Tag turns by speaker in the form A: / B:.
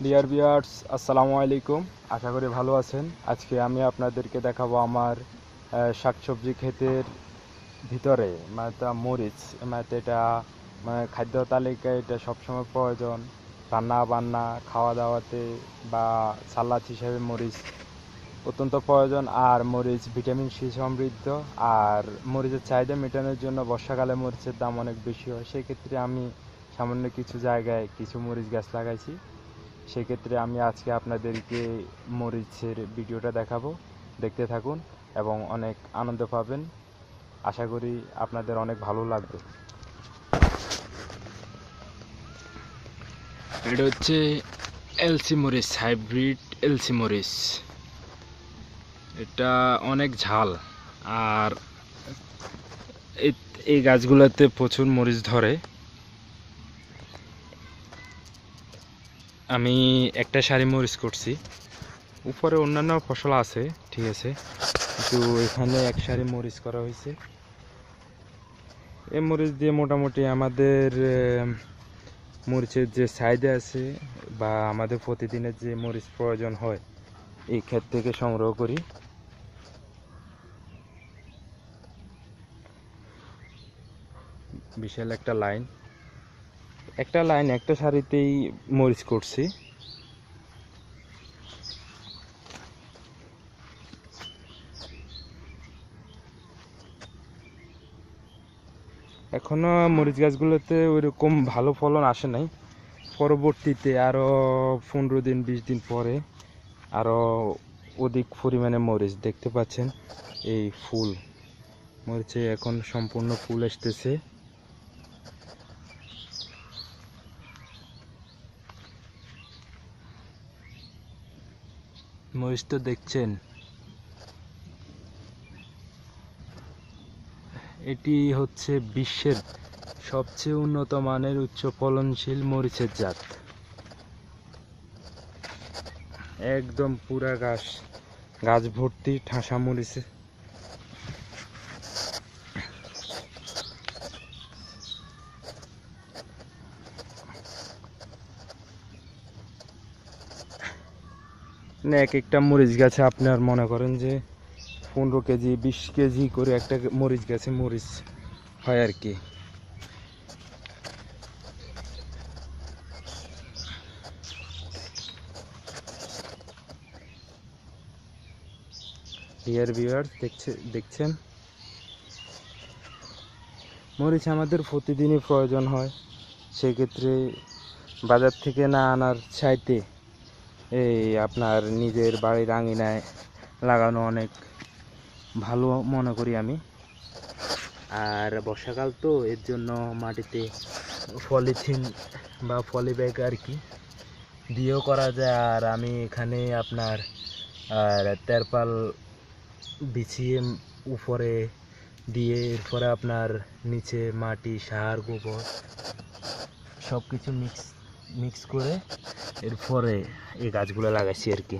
A: Dear viewers, আসসালামু আলাইকুম। আশা করি ভালো আছেন। আজকে আমি আপনাদেরকে দেখাবো আমার শাকসবজি ক্ষেতের ভিতরে মরিচ। এটা খাদ্য তালিকায় এটা সবসময় প্রয়োজন। রান্না বান্না খাওয়া দাওয়াতে বা সালাদ হিসেবে মরিচ অত্যন্ত প্রয়োজন। আর মরিচ ভিটামিন সি সমৃদ্ধ। আর মরিচের চাহিদা মেটানোর জন্য বর্ষাকালে মরিচের দাম অনেক বেশি হয়। সেক্ষেত্রে আমি সামান্য কিছু জায়গায় কিছু মরিচ গাছ লাগাইছি। সেক্ষেত্রে আমি আজকে আপনাদেরকে মরিচের ভিডিওটা দেখাবো। দেখতে থাকুন এবং অনেক আনন্দ পাবেন। আশা করি আপনাদের অনেক ভালো লাগবে। এটা হচ্ছে এলসি মরিচ, হাইব্রিড এলসি মরিচ। এটা অনেক ঝাল। আর এই গাছগুলোতে প্রচুর মরিচ ধরে। আমি একটা সারি মরিচ করছি, উপরে অন্যান্য ফসল আছে, ঠিক আছে, কিন্তু এখানে এক সারি মরিচ করা হয়েছে। এই মরিচ দিয়ে মোটামুটি আমাদের মরিচের যে চাহিদা আছে বা আমাদের প্রতিদিনের যে মরিচ প্রয়োজন হয় এই ক্ষেত থেকে সংগ্রহ করি। বিশাল একটা লাইন একটা সারিতেই মরিচ করছি। এখনো মরিচ গাছগুলোতে ওইরকম ভালো ফলন আসে নাই। পরবর্তীতে আরো 15 দিন 20 দিন পরে আরো অধিক পরিমাণে মরিচ দেখতে পাচ্ছেন। এই ফুল মরিচে এখন সম্পূর্ণ ফুল আসতেছে। মরিচ তো দেখছেন, এটি হচ্ছে বিশ্বের সবচেয়ে উন্নত মানের উচ্চ ফলনশীল মরিচের জাত। একদম পুরা গাছ ভর্তি ঠাসা মরিচে। এক একটা মরিচ গাছে আপনার মনে করেন যে 15 কেজি 20 কেজি করে একটা মরিচ গাছে মরিচ হয় আর কি। ডিয়ার ভিউয়ার্স, দেখছেন মরিচ আমাদের প্রতিদিনই প্রয়োজন হয়। সেক্ষেত্রে বাজার থেকে না আনার চাইতে এই আপনার নিজের বাড়ির আঙিনায় লাগানো অনেক ভালো মনে করি আমি। আর বর্ষাকাল তো, এর জন্য মাটিতে পলিথিন বা পলি ব্যাগ আর কি দিয়েও করা যায়। আর আমি এখানে আপনার তেরপাল বিছিয়ে উপরে দিয়ে এরপরে আপনার নিচে মাটি, সার, গোবর সব কিছু মিক্স করে এরপরে এই গাছগুলো লাগাইছি আর কি।